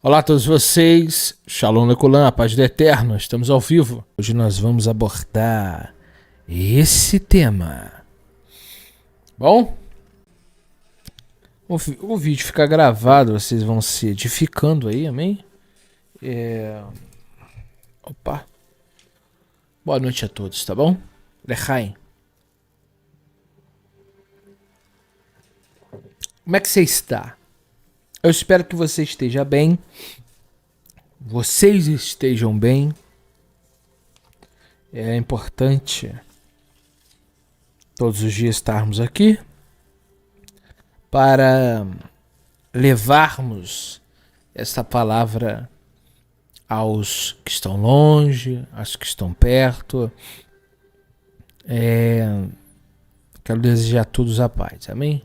Olá a todos vocês, Shalom Lecolam, a paz do Eterno, estamos ao vivo. Hoje nós vamos abordar esse tema. Bom, o vídeo fica gravado, vocês vão se edificando aí, amém? Opa, boa noite a todos, tá bom? Lechaim. Como é que você está? Eu espero que você esteja bem. Vocês estejam bem. É importante todos os dias estarmos aqui para levarmos essa palavra aos que estão longe, aos que estão perto. Quero desejar a todos a paz, amém?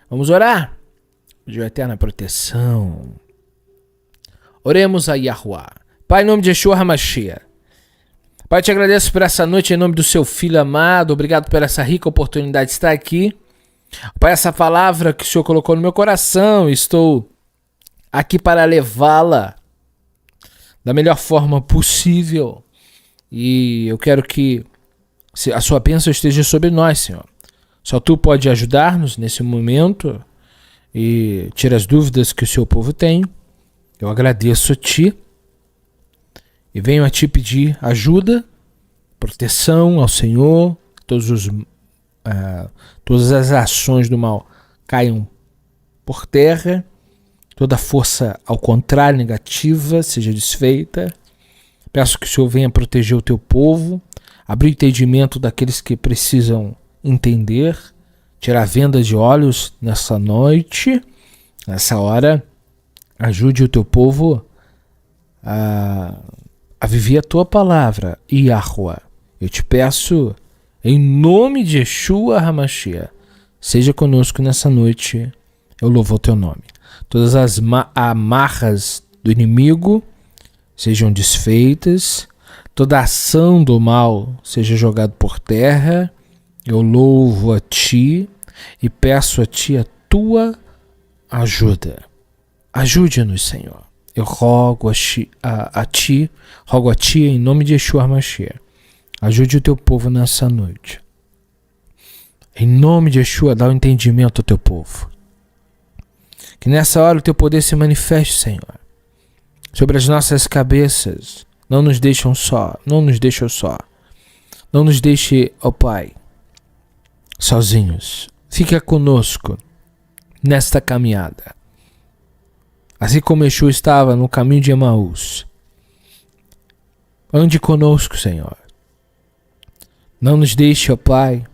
Vamos orar? De eterna proteção. Oremos a Yahuwah. Pai, em nome de Yeshua HaMashiach. Pai, te agradeço por essa noite em nome do seu Filho amado. Obrigado por essa rica oportunidade de estar aqui. Pai, essa palavra que o Senhor colocou no meu coração, estou aqui para levá-la da melhor forma possível. E eu quero que a sua bênção esteja sobre nós, Senhor. Só tu pode ajudar-nos nesse momento e tira as dúvidas que o seu povo tem. Eu agradeço a ti e venho a ti pedir ajuda, proteção ao Senhor, todas as ações do mal caiam por terra, toda força ao contrário negativa seja desfeita. Peço que o Senhor venha proteger o teu povo, abrir o entendimento daqueles que precisam entender, tirar a venda de olhos nessa noite, nessa hora. Ajude o teu povo a viver a tua palavra, Yahuwah. Eu te peço, em nome de Yeshua HaMashiach, seja conosco nessa noite, eu louvo o teu nome. Todas as amarras do inimigo sejam desfeitas, toda ação do mal seja jogada por terra. Eu louvo a ti e peço a ti a tua ajuda. Ajude-nos, Senhor. Eu rogo a ti em nome de Yeshua HaMashiach. Ajude o teu povo nessa noite. Em nome de Yeshua, dá o entendimento ao teu povo. Que nessa hora o teu poder se manifeste, Senhor, sobre as nossas cabeças. Não nos deixe só. Não nos deixe, ó Pai, sozinhos. Fica conosco nesta caminhada. Assim como Yeshua estava no caminho de Emaús. Ande conosco, Senhor. Não nos deixe, ó Pai,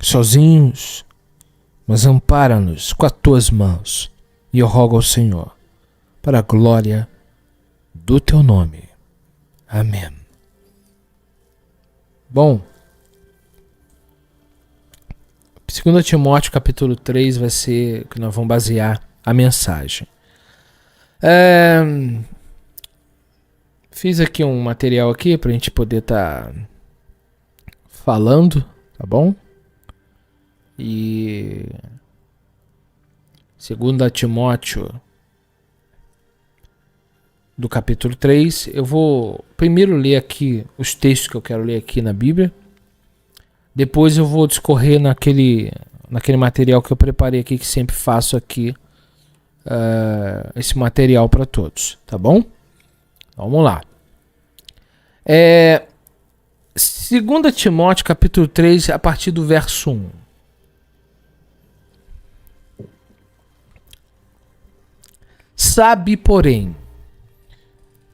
sozinhos, mas ampara-nos com as tuas mãos. E eu rogo ao Senhor, para a glória do teu nome. Amém. Bom, 2 Timóteo capítulo 3 vai ser que nós vamos basear a mensagem. Fiz aqui um material aqui para a gente poder estar falando, tá bom? E 2 Timóteo do capítulo 3, eu vou primeiro ler aqui os textos que eu quero ler aqui na Bíblia. Depois eu vou discorrer naquele material que eu preparei aqui, que sempre faço aqui, esse material para todos, tá bom? Vamos lá. 2 Timóteo capítulo 3, a partir do verso 1. Sabe, porém,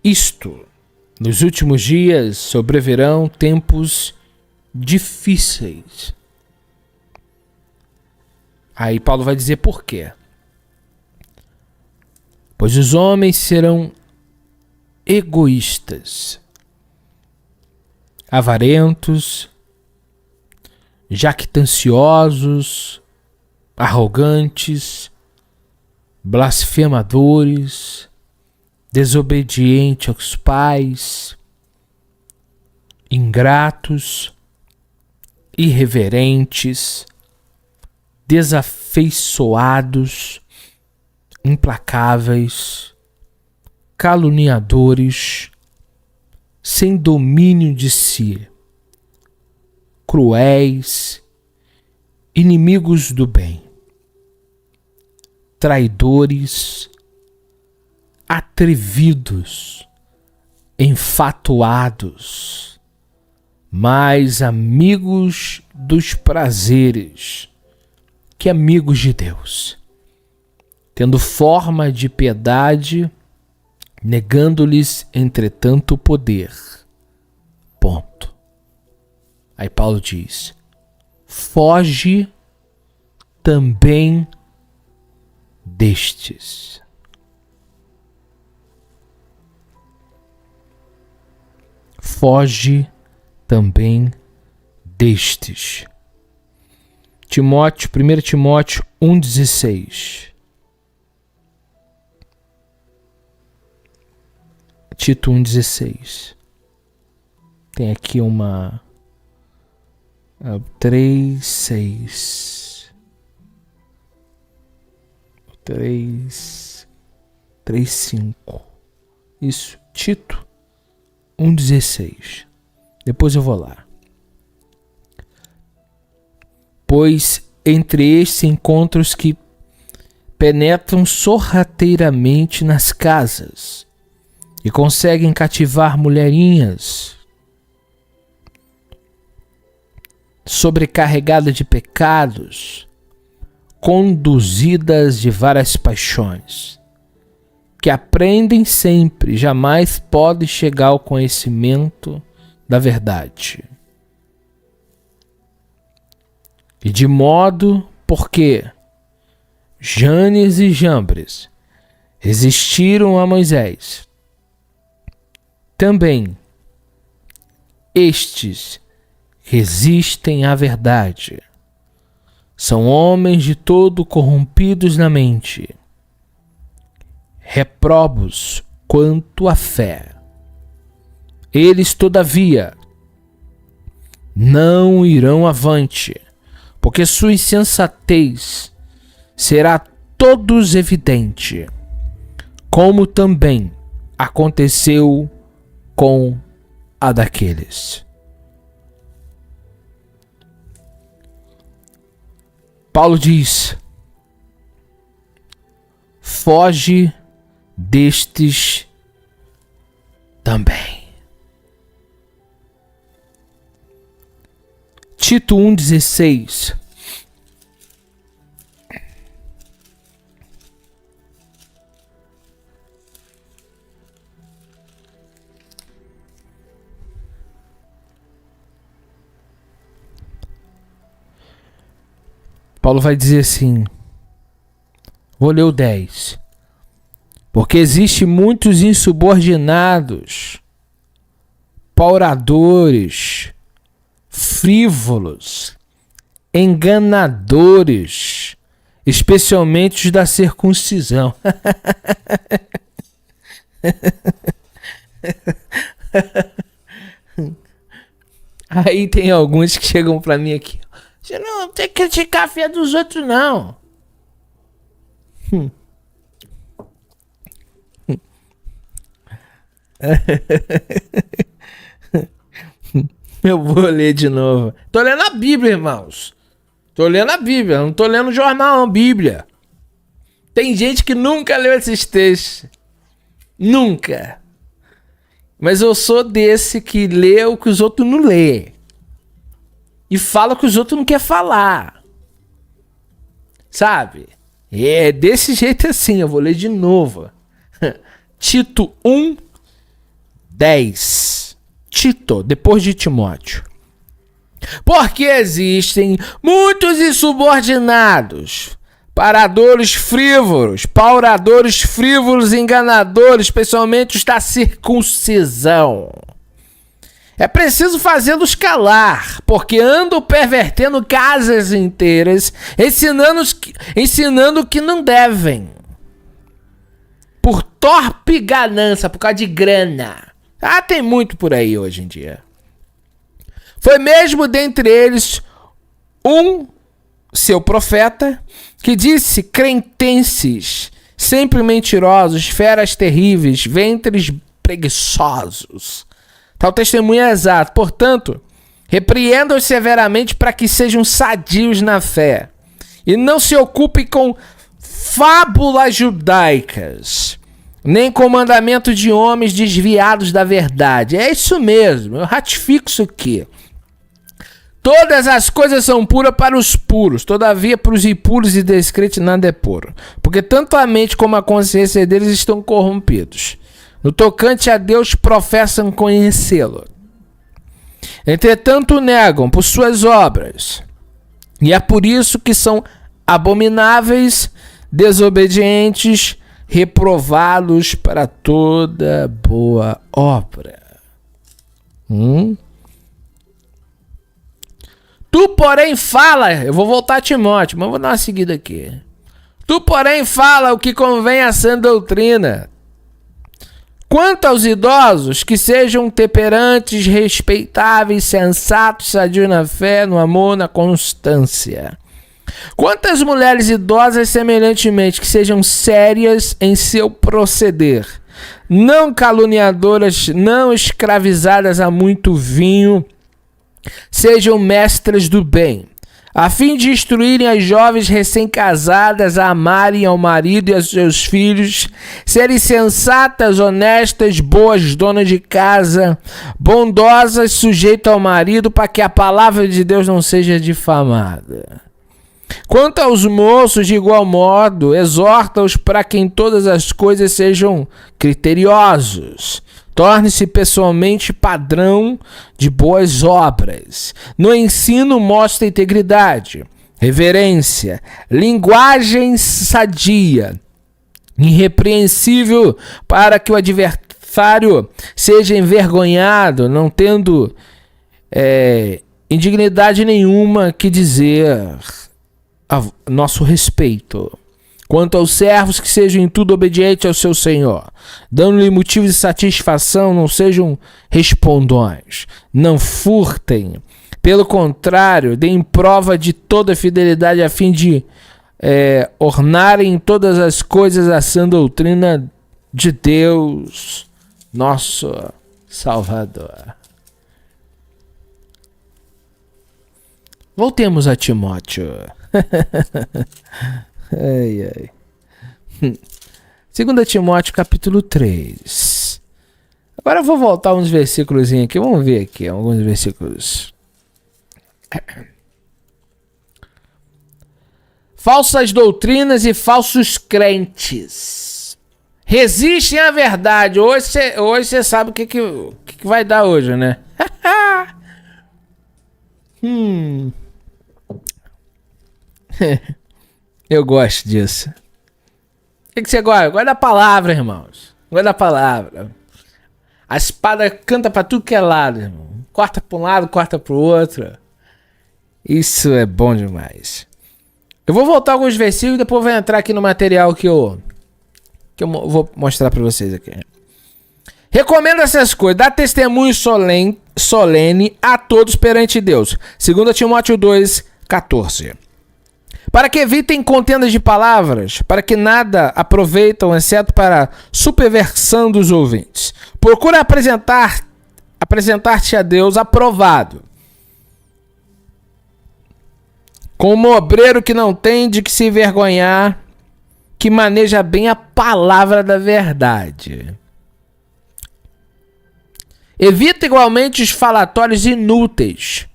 isto, nos últimos dias sobrevirão tempos difíceis. Aí Paulo vai dizer por quê. Pois os homens serão egoístas, avarentos, jactanciosos, arrogantes, blasfemadores, desobedientes aos pais, ingratos, irreverentes, desafeiçoados, implacáveis, caluniadores, sem domínio de si, cruéis, inimigos do bem, traidores, atrevidos, enfatuados, mais amigos dos prazeres que amigos de Deus, tendo forma de piedade, negando-lhes, entretanto, o poder. Ponto. Aí Paulo diz: foge também destes. Foge também destes. 1 Timóteo 1,16. Tito 1,16. Tem aqui uma 3,6. 3,5. Isso, Tito 1,16. Depois eu vou lá. Pois entre estes encontram os que penetram sorrateiramente nas casas e conseguem cativar mulherinhas sobrecarregadas de pecados, conduzidas de várias paixões, que aprendem sempre, jamais podem chegar ao conhecimento da verdade. E de modo porque Janes e Jambres resistiram a Moisés, também estes resistem à verdade. São homens de todo corrompidos na mente, reprobos quanto à fé. Eles, todavia, não irão avante, porque sua insensatez será a todos evidente, como também aconteceu com a daqueles. Paulo diz: foge destes também. Tito 1,16. Paulo vai dizer assim, vou ler o 10. Porque existem muitos insubordinados, pauradores, frívolos, enganadores, especialmente os da circuncisão. Aí tem alguns que chegam pra mim aqui. Você não tem que criticar a fé dos outros, não. Eu vou ler de novo. Tô lendo a Bíblia, irmãos. Tô lendo a Bíblia. Não tô lendo jornal, não. Bíblia. Tem gente que nunca leu esses textos. Nunca. Mas eu sou desse que lê o que os outros não lê. E fala o que os outros não querem falar. Sabe? É desse jeito assim. Eu vou ler de novo. Tito 1, 10. Tito, depois de Timóteo. Porque existem muitos insubordinados, paradores frívolos, pauradores frívolos, enganadores, especialmente os da circuncisão. É preciso fazê-los calar, porque andam pervertendo casas inteiras, ensinando que não devem. Por torpe ganância, por causa de grana. Ah, tem muito por aí hoje em dia. Foi mesmo dentre eles seu profeta, que disse: crentenses, sempre mentirosos, feras terríveis, ventres preguiçosos. Tal testemunho é exato. Portanto, repreendam-os severamente para que sejam sadios na fé e não se ocupem com fábulas judaicas, nem com mandamento de homens desviados da verdade. É isso mesmo, eu ratifico isso aqui. Todas as coisas são puras para os puros, todavia para os impuros e descrentes nada é puro, porque tanto a mente como a consciência deles estão corrompidos. No tocante a Deus professam conhecê-lo. Entretanto, o negam por suas obras, e é por isso que são abomináveis, desobedientes, reprovados para toda boa obra. Tu, porém, fala... Eu vou voltar a Timóteo, mas vou dar uma seguida aqui. Tu, porém, fala o que convém à sã doutrina. Quanto aos idosos, que sejam temperantes, respeitáveis, sensatos, sadios na fé, no amor, na constância. Quanto às mulheres idosas, semelhantemente, que sejam sérias em seu proceder, não caluniadoras, não escravizadas a muito vinho, sejam mestras do bem, a fim de instruírem as jovens recém-casadas a amarem ao marido e aos seus filhos, serem sensatas, honestas, boas donas de casa, bondosas, sujeitas ao marido, para que a palavra de Deus não seja difamada. Quanto aos moços, de igual modo, exorta-os para que em todas as coisas sejam criteriosos. Torne-se pessoalmente padrão de boas obras. No ensino, mostra integridade, reverência, linguagem sadia, irrepreensível, para que o adversário seja envergonhado, não tendo indignidade nenhuma que dizer a nosso respeito. Quanto aos servos, que sejam em tudo obedientes ao seu Senhor, dando-lhe motivos de satisfação, não sejam respondões, não furtem, pelo contrário, deem prova de toda fidelidade a fim de ornarem em todas as coisas a sã doutrina de Deus, nosso Salvador. Voltemos a Timóteo. Ai, ai. 2 Timóteo capítulo 3. Agora eu vou voltar uns versículos aqui. Vamos ver aqui alguns versículos. Falsas doutrinas e falsos crentes resistem à verdade. Hoje você sabe o que vai dar hoje, né? Eu gosto disso. O que você gosta? Eu gosto da palavra, irmãos. Eu gosto da palavra. A espada canta pra tudo que é lado, irmão. Corta pra um lado, corta pro outro. Isso é bom demais. Eu vou voltar alguns versículos e depois vou entrar aqui no material que eu vou mostrar pra vocês aqui. Recomenda essas coisas. Dá testemunho solene a todos perante Deus. 2 Timóteo 2, 14. Para que evitem contendas de palavras, para que nada aproveitam, exceto para superversão dos ouvintes. Procura apresentar-te a Deus aprovado, como obreiro que não tem de que se envergonhar, que maneja bem a palavra da verdade. Evita igualmente os falatórios inúteis,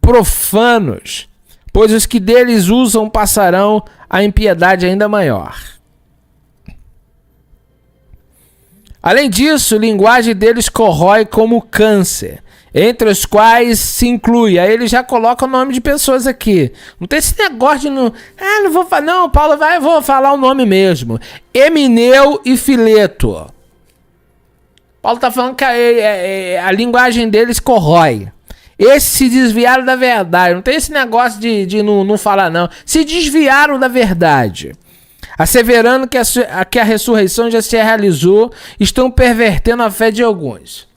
profanos, pois os que deles usam passarão a impiedade ainda maior. Além disso, a linguagem deles corrói como câncer, entre os quais se inclui. Aí ele já coloca o nome de pessoas aqui. Não tem esse negócio de não vou falar. Não, Paulo vou falar o nome mesmo. Emineu e Fileto. Paulo está falando que a linguagem deles corrói. Esses se desviaram da verdade. Não tem esse negócio de não falar, não. Se desviaram da verdade. Asseverando que a ressurreição já se realizou, estão pervertendo a fé de alguns.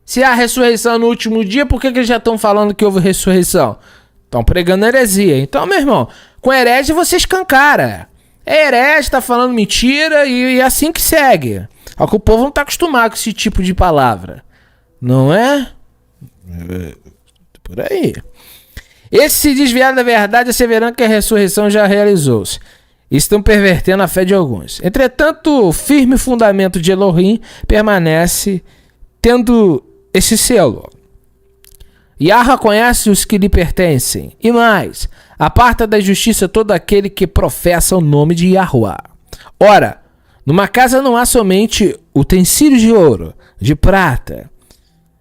Se há ressurreição no último dia, por que eles já estão falando que houve ressurreição? Estão pregando heresia. Então, meu irmão, com herege você escancara. é herege, tá falando mentira e é assim que segue. Só que o povo não tá acostumado com esse tipo de palavra. Não é? Por aí. Esses se desviaram da verdade, asseverando que a ressurreição já realizou-se. Estão pervertendo a fé de alguns. Entretanto, o firme fundamento de Elohim permanece tendo esse selo. Yahweh conhece os que lhe pertencem. E mais, aparta da justiça todo aquele que professa o nome de Yahweh. Ora, numa casa não há somente utensílios de ouro, de prata.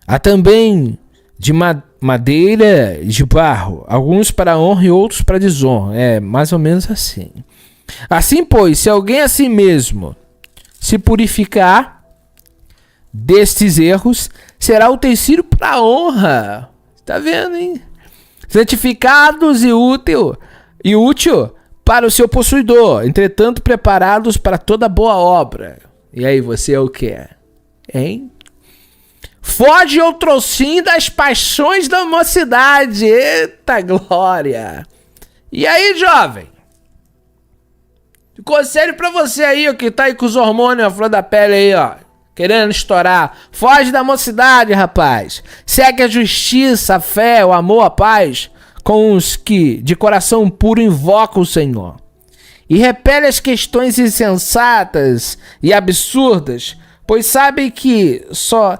Há também de madeira e de barro, alguns para honra e outros para desonra. É mais ou menos assim. Assim, pois, se alguém a si mesmo se purificar destes erros, será utensílio para honra. Tá vendo, hein? Santificados e útil para o seu possuidor, entretanto preparados para toda boa obra. E aí, você é o que? Hein? Foge outrossim das paixões da mocidade. Eita glória! E aí, jovem? Conselho pra você aí, ó, que tá aí com os hormônios, a flor da pele aí, ó, querendo estourar. Foge da mocidade, rapaz. Segue a justiça, a fé, o amor, a paz com os que de coração puro invocam o Senhor. E repele as questões insensatas e absurdas, pois sabem que só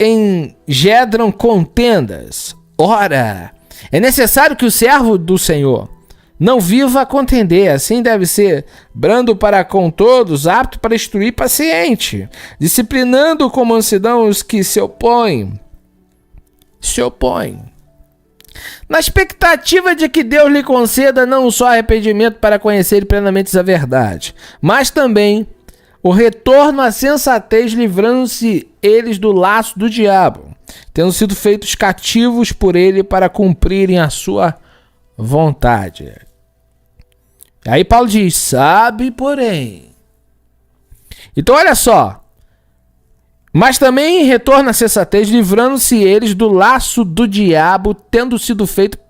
engendram contendas. Ora, é necessário que o servo do Senhor não viva a contender, assim deve ser, brando para com todos, apto para instruir, paciente, disciplinando com mansidão os que se opõem. Na expectativa de que Deus lhe conceda não só arrependimento para conhecer plenamente a verdade, mas também o retorno à sensatez, livrando-se eles do laço do diabo, tendo sido feitos cativos por ele para cumprirem a sua vontade. Aí Paulo diz, sabe, porém. Então olha só. Mas também retorna a sensatez, livrando-se eles do laço do diabo, tendo sido feitos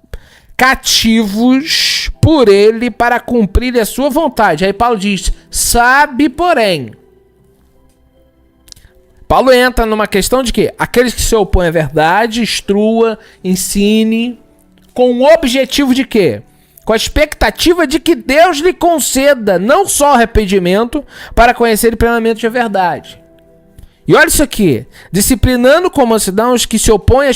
cativos por ele para cumprir a sua vontade. Aí Paulo diz, sabe, porém. Paulo entra numa questão de que aqueles que se opõem à verdade, instrua, ensine, com o objetivo de quê? Com a expectativa de que Deus lhe conceda não só arrependimento, para conhecer plenamente a verdade. E olha isso aqui, disciplinando com mansidão os que se opõem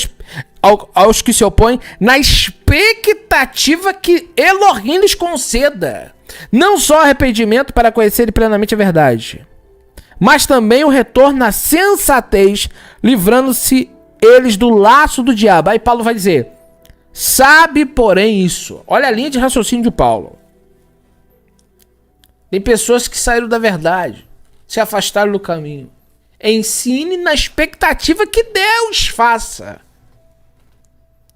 aos que se opõem, na expectativa que Elohim lhes conceda não só arrependimento para conhecer plenamente a verdade, mas também o retorno à sensatez, livrando-se eles do laço do diabo. Aí Paulo vai dizer, sabe, porém, isso. Olha a linha de raciocínio de Paulo. Tem pessoas que saíram da verdade, se afastaram do caminho. Ensine na expectativa que Deus faça.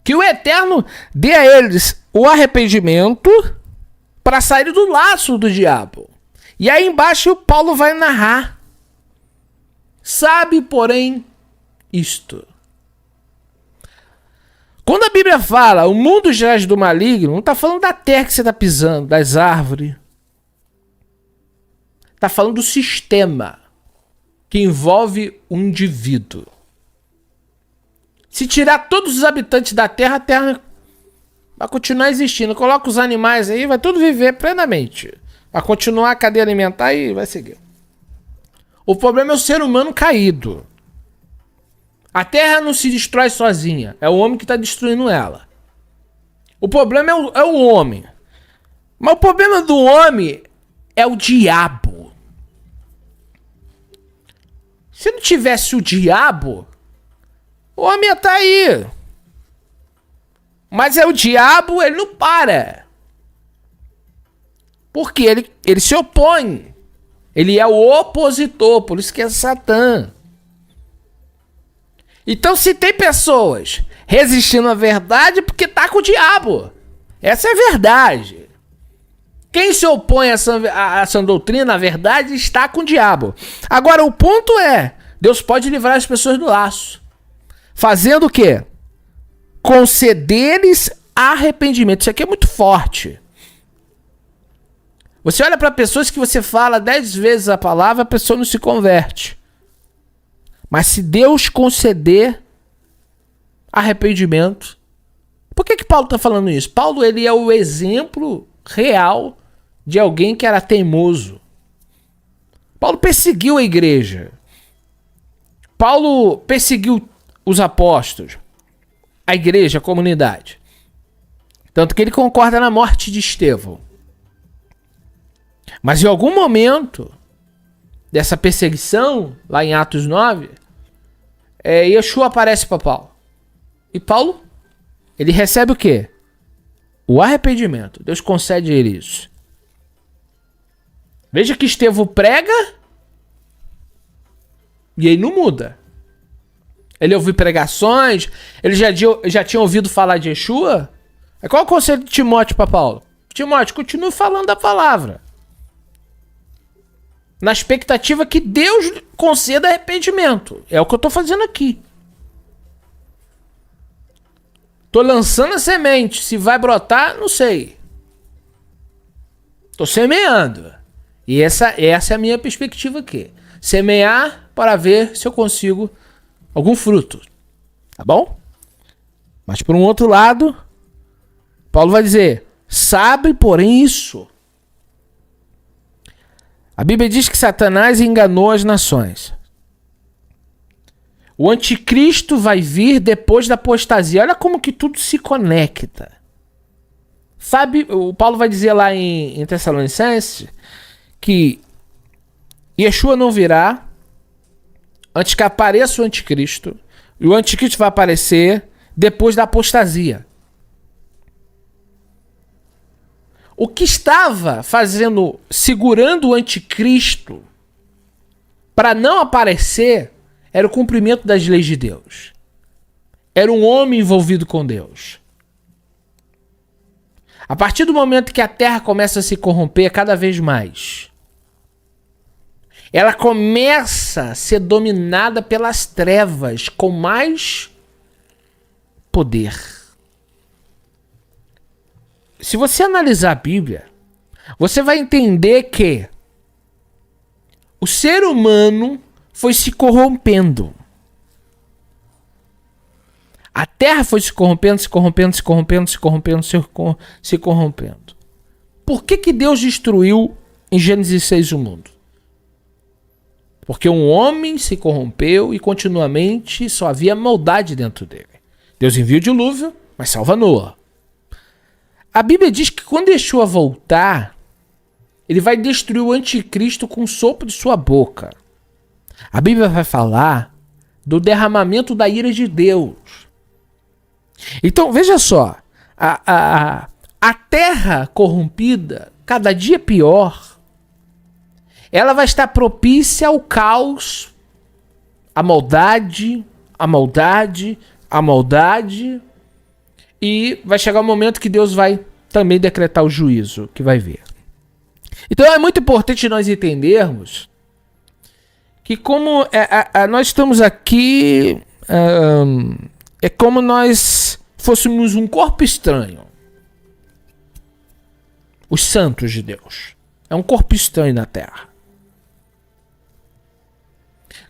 Que o Eterno dê a eles o arrependimento para sair do laço do diabo. E aí embaixo o Paulo vai narrar. Sabe, porém, isto. Quando a Bíblia fala o mundo jaz do maligno, não está falando da terra que você está pisando, das árvores. Está falando do sistema que envolve um indivíduo. Se tirar todos os habitantes da terra, a terra vai continuar existindo. Coloca os animais aí, vai tudo viver plenamente. Vai continuar a cadeia alimentar e vai seguir. O problema é o ser humano caído. A terra não se destrói sozinha. É o homem que está destruindo ela. O problema é o homem. Mas o problema do homem é o diabo. Se não tivesse o diabo, o homem ia estar aí. Mas é o diabo, ele não para. Porque ele se opõe. Ele é o opositor, por isso que é Satã. Então se tem pessoas resistindo à verdade, é porque tá com o diabo. Essa é a verdade. Quem se opõe a essa doutrina, a verdade, está com o diabo. Agora, o ponto é, Deus pode livrar as pessoas do laço. Fazendo o quê? Conceder-lhes arrependimento. Isso aqui é muito forte. Você olha para pessoas que você fala 10 vezes a palavra, a pessoa não se converte. Mas se Deus conceder arrependimento... Por que Paulo está falando isso? Paulo, ele é o exemplo real de alguém que era teimoso. Paulo perseguiu a igreja. Paulo perseguiu os apóstolos, a igreja, a comunidade. Tanto que ele concorda na morte de Estevão. Mas em algum momento dessa perseguição, lá em Atos 9, Yeshua aparece para Paulo. E Paulo, ele recebe o quê? O arrependimento. Deus concede a ele isso. Veja que Estevão prega e ele não muda. Ele ouviu pregações, ele já tinha ouvido falar de Yeshua. Qual é o conselho de Timóteo para Paulo? Timóteo, continue falando a palavra. Na expectativa que Deus conceda arrependimento. É o que eu estou fazendo aqui. Tô lançando a semente. Se vai brotar, não sei. Tô semeando. E essa é a minha perspectiva aqui. Semear para ver se eu consigo algum fruto. Tá bom? Mas por um outro lado, Paulo vai dizer, sabe, porém, isso. A Bíblia diz que Satanás enganou as nações. O anticristo vai vir depois da apostasia. Olha como que tudo se conecta. Sabe, o Paulo vai dizer lá em Tessalonicenses que Yeshua não virá antes que apareça o anticristo. E o anticristo vai aparecer depois da apostasia. O que estava segurando o anticristo para não aparecer era o cumprimento das leis de Deus. Era um homem envolvido com Deus. A partir do momento que a terra começa a se corromper cada vez mais, ela começa a ser dominada pelas trevas com mais poder. Se você analisar a Bíblia, você vai entender que o ser humano foi se corrompendo. A terra foi se corrompendo, se corrompendo, se corrompendo, se corrompendo, se corrompendo. Por que Deus destruiu em Gênesis 6 o mundo? Porque um homem se corrompeu e continuamente só havia maldade dentro dele. Deus envia o dilúvio, mas salva Noa. A Bíblia diz que quando Yeshua voltar, ele vai destruir o anticristo com o sopro de sua boca. A Bíblia vai falar do derramamento da ira de Deus. Então, veja só. A terra corrompida, cada dia pior, ela vai estar propícia ao caos, à maldade, à maldade, à maldade. E vai chegar um momento que Deus vai também decretar o juízo que vai vir. Então é muito importante nós entendermos que como nós estamos aqui, é como nós fôssemos um corpo estranho. Os santos de Deus. É um corpo estranho na terra.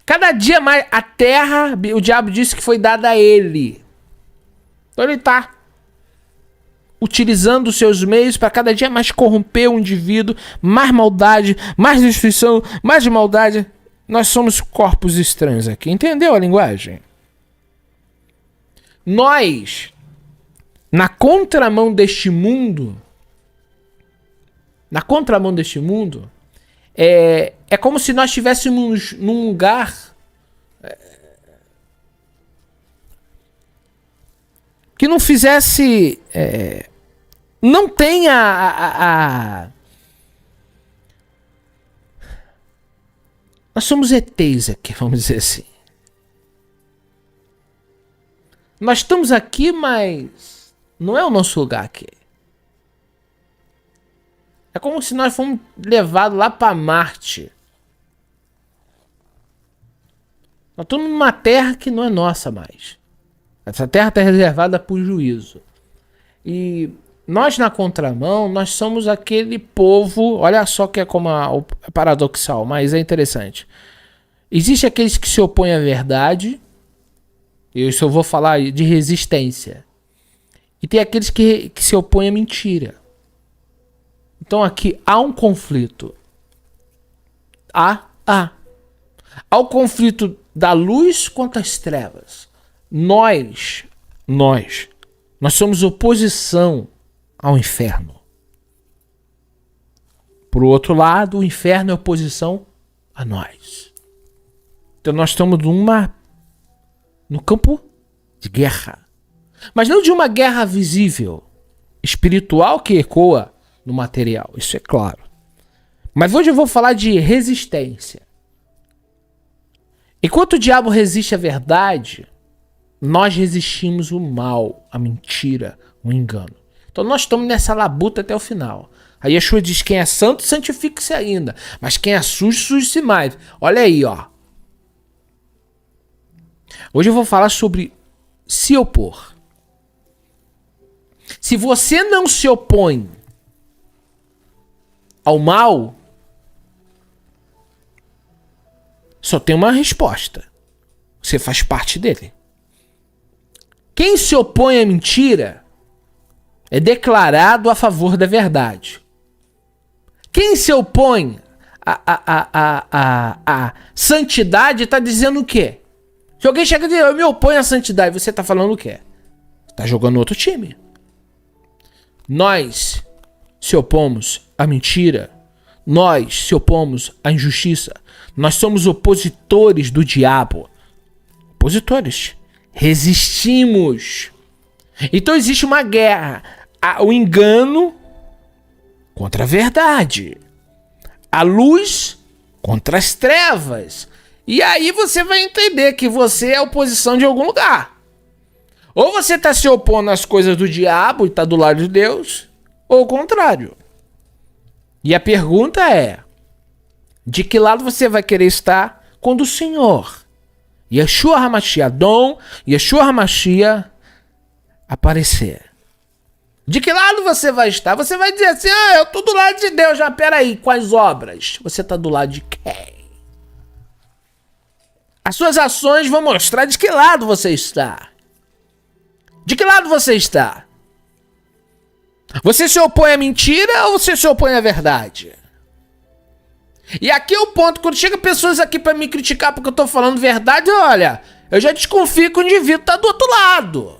Cada dia mais a terra, o diabo disse que foi dada a ele. Então ele está utilizando os seus meios para cada dia mais corromper o indivíduo, mais maldade, mais destruição, mais maldade. Nós somos corpos estranhos aqui. Entendeu a linguagem? Nós, na contramão deste mundo, é como se nós estivéssemos num lugar que não fizesse... não tem Nós somos ETs aqui, vamos dizer assim. Nós estamos aqui, mas não é o nosso lugar aqui. É como se nós fomos levados lá para Marte. Nós estamos numa terra que não é nossa mais. Essa terra está reservada para o juízo. E nós na contramão, nós somos aquele povo, olha só que é como é paradoxal, mas é interessante. Existe aqueles que se opõem à verdade, eu só vou falar de resistência. E tem aqueles que se opõem à mentira. Então aqui há um conflito. Há o conflito da luz contra as trevas. Nós somos oposição ao inferno. Por outro lado, o inferno é oposição a nós. Então nós estamos no campo de guerra. Mas não de uma guerra visível, espiritual que ecoa no material, isso é claro. Mas hoje eu vou falar de resistência. Enquanto o diabo resiste à verdade, nós resistimos o mal, a mentira, o engano. Então nós estamos nessa labuta até o final. Aí Yeshua diz: quem é santo, santifique-se ainda. Mas quem é sujo, suje-se mais. Olha aí, ó. Hoje eu vou falar sobre se opor. Se você não se opõe ao mal, só tem uma resposta: você faz parte dele. Quem se opõe à mentira é declarado a favor da verdade. Quem se opõe à santidade está dizendo o quê? Se alguém chega e diz: eu me oponho à santidade, você está falando o quê? Está jogando outro time. Nós se opomos à mentira. Nós se opomos à injustiça. Nós somos opositores do diabo. Opositores. Resistimos. Então existe uma guerra. O engano contra a verdade. A luz contra as trevas. E aí você vai entender que você é oposição de algum lugar. Ou você está se opondo às coisas do diabo e está do lado de Deus, ou o contrário. E a pergunta é: de que lado você vai querer estar quando o Senhor, Yeshua HaMashiach, Adon, Yeshua HaMashiach, aparecer? De que lado você vai estar? Você vai dizer assim: eu estou do lado de Deus. Já, peraí, quais obras? Você está do lado de quem? As suas ações vão mostrar de que lado você está. De que lado você está? Você se opõe à mentira ou você se opõe à verdade? E aqui é o ponto: quando chega pessoas aqui pra me criticar porque eu tô falando verdade, olha, eu já desconfio que o indivíduo tá do outro lado.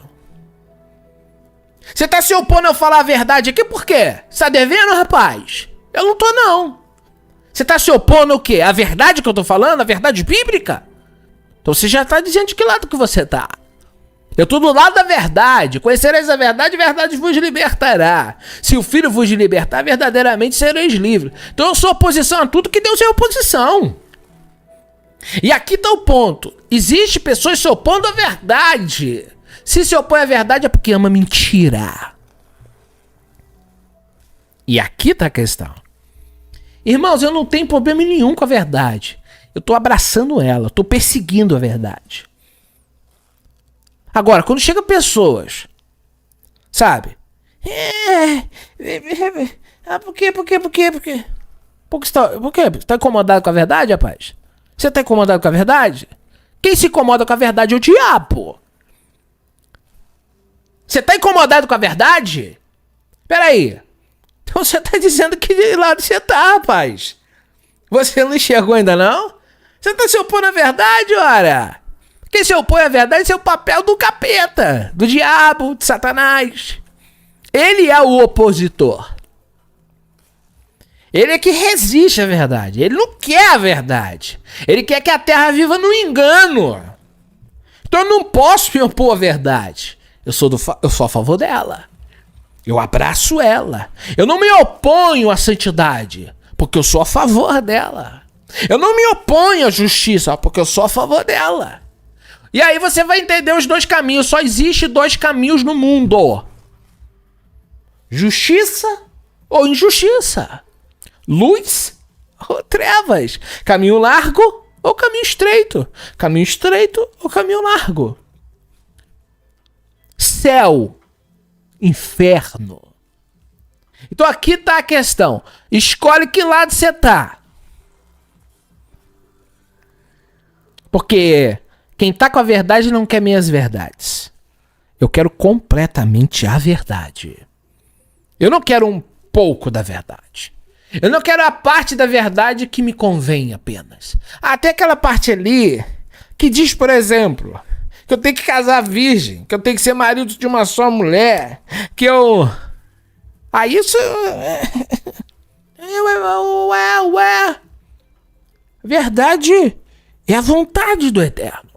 Você tá se opondo a eu falar a verdade aqui por quê? Você tá devendo, rapaz? Eu não tô, não. Você tá se opondo ao quê? A verdade que eu tô falando? A verdade bíblica? Então você já tá dizendo de que lado que você tá. Eu tô do lado da verdade. Conhecereis a verdade vos libertará. Se o Filho vos libertar, verdadeiramente sereis livres. Então eu sou oposição a tudo que Deus é oposição. E aqui tá o ponto: existe pessoas se opondo à verdade. Se opõe à verdade é porque ama mentira. E aqui tá a questão. Irmãos, eu não tenho problema nenhum com a verdade. Eu tô abraçando ela, tô perseguindo a verdade. Agora, quando chega pessoas, sabe? Por quê? Por quê? Você tá incomodado com a verdade, rapaz? Você tá incomodado com a verdade? Quem se incomoda com a verdade é o diabo. Você tá incomodado com a verdade? Peraí. Então você tá dizendo que de lado você tá, rapaz. Você não enxergou ainda, não? Você tá se opondo à verdade, ora? Quem se opõe à verdade é o papel do capeta, do diabo, de Satanás. Ele é o opositor. Ele é que resiste à verdade. Ele não quer a verdade. Ele quer que a terra viva no engano. Então eu não posso me opor à verdade. Eu sou a favor dela. Eu abraço ela. Eu não me oponho à santidade, porque eu sou a favor dela. Eu não me oponho à justiça, porque eu sou a favor dela. E aí você vai entender os dois caminhos. Só existe dois caminhos no mundo: justiça ou injustiça. Luz ou trevas. Caminho largo ou caminho estreito. Caminho estreito ou caminho largo. Céu, inferno. Então aqui tá a questão. Escolhe que lado você tá. Porque quem tá com a verdade não quer minhas verdades. Eu quero completamente a verdade. Eu não quero um pouco da verdade. Eu não quero a parte da verdade que me convém apenas. Até aquela parte ali que diz, por exemplo, que eu tenho que casar virgem, que eu tenho que ser marido de uma só mulher, que eu... Ah, isso... Verdade é a vontade do Eterno.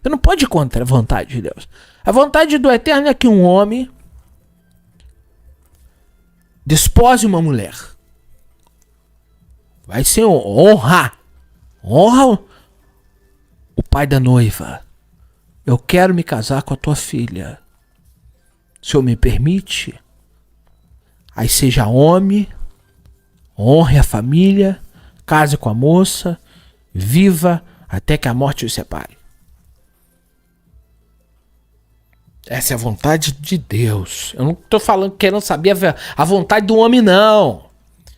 Você não pode ir contra a vontade de Deus. A vontade do Eterno é que um homem despose uma mulher. Vai ser honra. Honra o pai da noiva. Eu quero me casar com a tua filha. O Senhor me permite? Aí seja homem, honre a família, case com a moça, viva até que a morte os separe. Essa é a vontade de Deus. Eu não tô falando querendo saber a vontade do homem, não.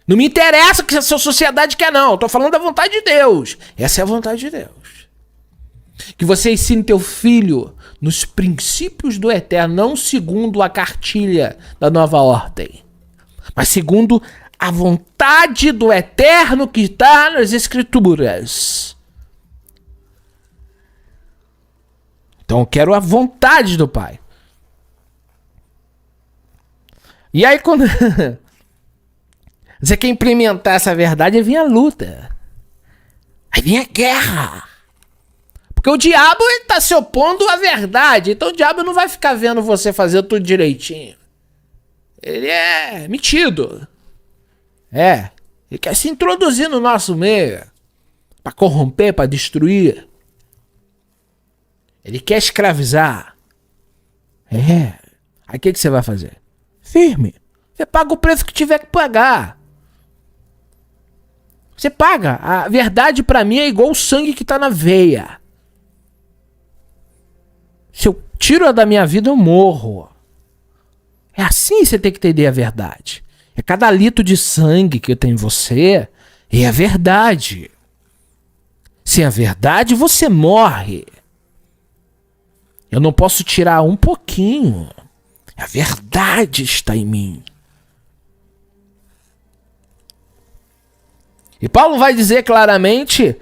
Não me interessa o que a sua sociedade quer, não. Eu tô falando da vontade de Deus. Essa é a vontade de Deus. Que você ensine teu filho nos princípios do Eterno, não segundo a cartilha da nova ordem, mas segundo a vontade do Eterno que está nas Escrituras. Então eu quero a vontade do Pai. E aí quando você quer implementar essa verdade, aí vem a luta. Aí vem a guerra. Porque o diabo está se opondo à verdade. Então o diabo não vai ficar vendo você fazer tudo direitinho. Ele é metido. Ele quer se introduzir no nosso meio. Para corromper, para destruir. Ele quer escravizar. Aí o que você vai fazer? Firme. Você paga o preço que tiver que pagar. Você paga. A verdade pra mim é igual o sangue que tá na veia. Se eu tiro da minha vida, eu morro. É assim que você tem que entender a verdade. É cada litro de sangue que tem em você é a verdade. Sem a verdade, você morre. Eu não posso tirar um pouquinho. A verdade está em mim. E Paulo vai dizer claramente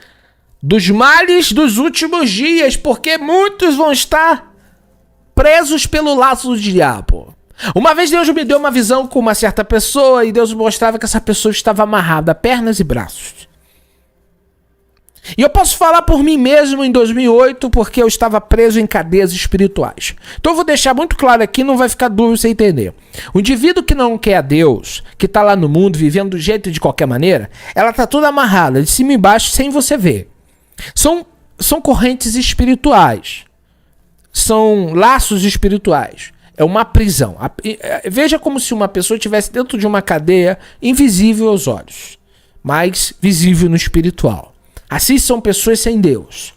dos males dos últimos dias, porque muitos vão estar presos pelo laço do diabo. Uma vez Deus me deu uma visão com uma certa pessoa e Deus mostrava que essa pessoa estava amarrada a pernas e braços. E eu posso falar por mim mesmo em 2008, porque eu estava preso em cadeias espirituais. Então eu vou deixar muito claro aqui, não vai ficar dúvida você entender. O indivíduo que não quer a Deus, que está lá no mundo vivendo do jeito de qualquer maneira, ela está toda amarrada, de cima e embaixo, sem você ver. São correntes espirituais. São laços espirituais. É uma prisão. Veja como se uma pessoa estivesse dentro de uma cadeia invisível aos olhos, mas visível no espiritual. Assim são pessoas sem Deus.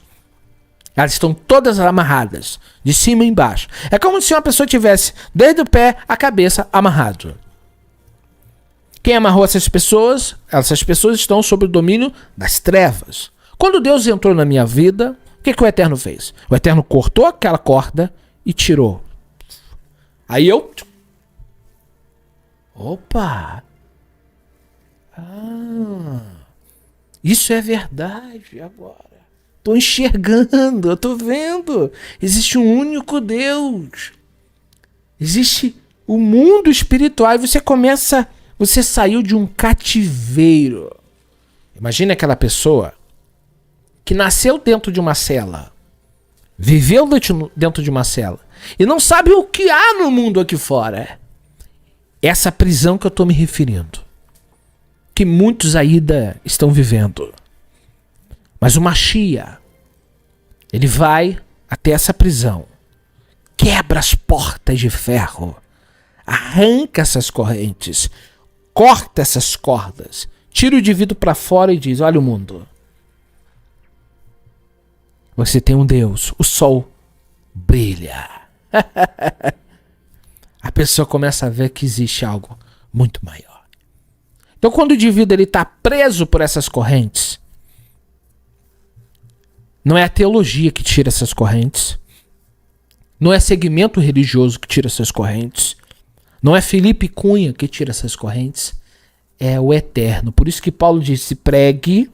Elas estão todas amarradas, de cima e embaixo. É como se uma pessoa tivesse desde o pé à cabeça amarrado. Quem amarrou essas pessoas? Essas pessoas estão sob o domínio das trevas. Quando Deus entrou na minha vida, o que o Eterno fez? O Eterno cortou aquela corda e tirou. Aí eu... Opa! Isso é verdade agora. Estou enxergando, eu estou vendo. Existe um único Deus. Existe o mundo espiritual. E você saiu de um cativeiro. Imagina aquela pessoa que nasceu dentro de uma cela, viveu dentro de uma cela e não sabe o que há no mundo aqui fora. Essa prisão que eu estou me referindo, que muitos ainda estão vivendo. Mas o Mashiach, ele vai até essa prisão, quebra as portas de ferro, arranca essas correntes, corta essas cordas, tira o indivíduo para fora e diz: olha o mundo. Você tem um Deus, o sol brilha. A pessoa começa a ver que existe algo muito maior. Então, quando o indivíduo está preso por essas correntes, não é a teologia que tira essas correntes, não é segmento religioso que tira essas correntes, não é Felipe Cunha que tira essas correntes, é o eterno. Por isso que Paulo disse: pregue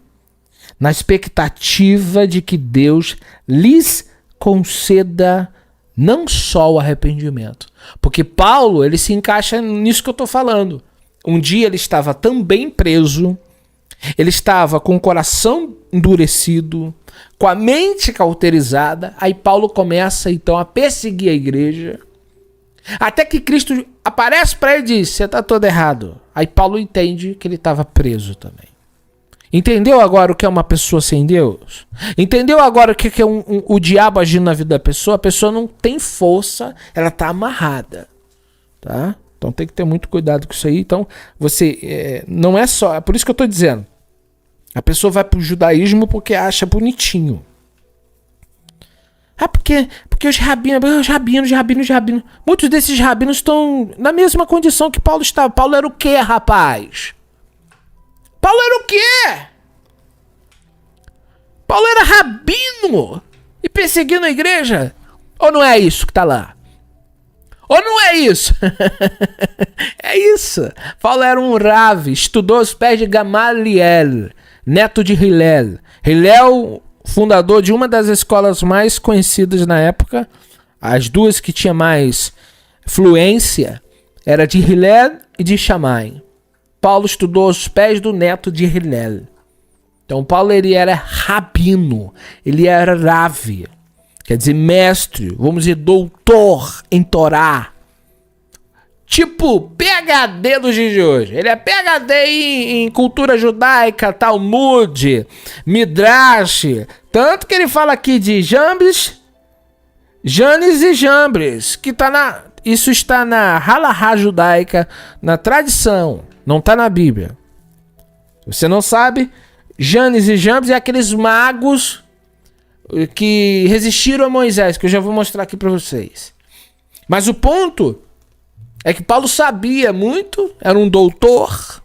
na expectativa de que Deus lhes conceda não só o arrependimento. Porque Paulo, ele se encaixa nisso que eu estou falando. Um dia ele estava também preso, ele estava com o coração endurecido, com a mente cauterizada. Aí Paulo começa então a perseguir a igreja, até que Cristo aparece para ele e diz: você está todo errado. Aí Paulo entende que ele estava preso também. Entendeu agora o que é uma pessoa sem Deus? Entendeu agora o que é o diabo agindo na vida da pessoa? A pessoa não tem força, ela está amarrada, tá? Então tem que ter muito cuidado com isso aí. Então você não é só... É por isso que eu estou dizendo. A pessoa vai para o judaísmo porque acha bonitinho. Porque os rabinos. Muitos desses rabinos estão na mesma condição que Paulo estava. Paulo era o quê, rapaz? Paulo era o quê? Paulo era rabino e perseguindo a igreja? Ou não é isso que está lá? Ou não é isso? É isso. Paulo era um Rav, estudou aos pés de Gamaliel, neto de Hillel. Hillel, fundador de uma das escolas mais conhecidas na época, as duas que tinha mais fluência, era de Hillel e de Shammai. Paulo estudou aos pés do neto de Hillel. Então Paulo, ele era rabino, ele era Rav, quer dizer mestre, vamos dizer doutor em Torá. Tipo PhD dos dias de hoje. Ele é PhD em cultura judaica, Talmud, Midrash. Tanto que ele fala aqui de Janes e Jambres, que isso está na halahá judaica, na tradição, não está na Bíblia. Você não sabe? Janes e Jambres é aqueles magos que resistiram a Moisés, que eu já vou mostrar aqui para vocês. Mas o ponto é que Paulo sabia muito, era um doutor,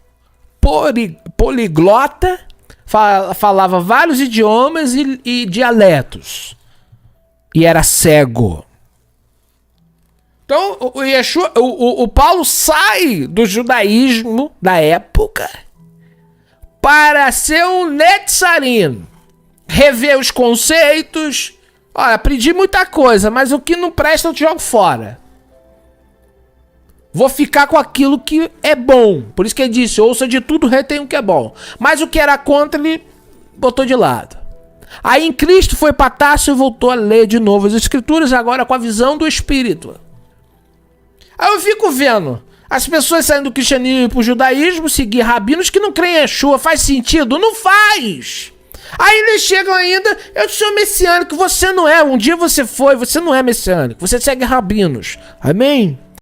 poliglota, falava vários idiomas e dialetos. E era cego. Então, o Paulo sai do judaísmo da época para ser um netzarim, rever os conceitos. Olha, aprendi muita coisa, mas o que não presta eu te jogo fora. Vou ficar com aquilo que é bom. Por isso que ele disse: ouça de tudo, retém o que é bom. Mas o que era contra, ele botou de lado. Aí em Cristo foi para Tarso e voltou a ler de novo as Escrituras, agora com a visão do Espírito. Aí eu fico vendo as pessoas saindo do cristianismo para o judaísmo, seguir rabinos que não creem em Yeshua. Faz sentido? Não faz! Aí eles chegam ainda: eu sou messiânico. Você não é. Um dia você foi, você não é messiânico. Você segue rabinos. Amém?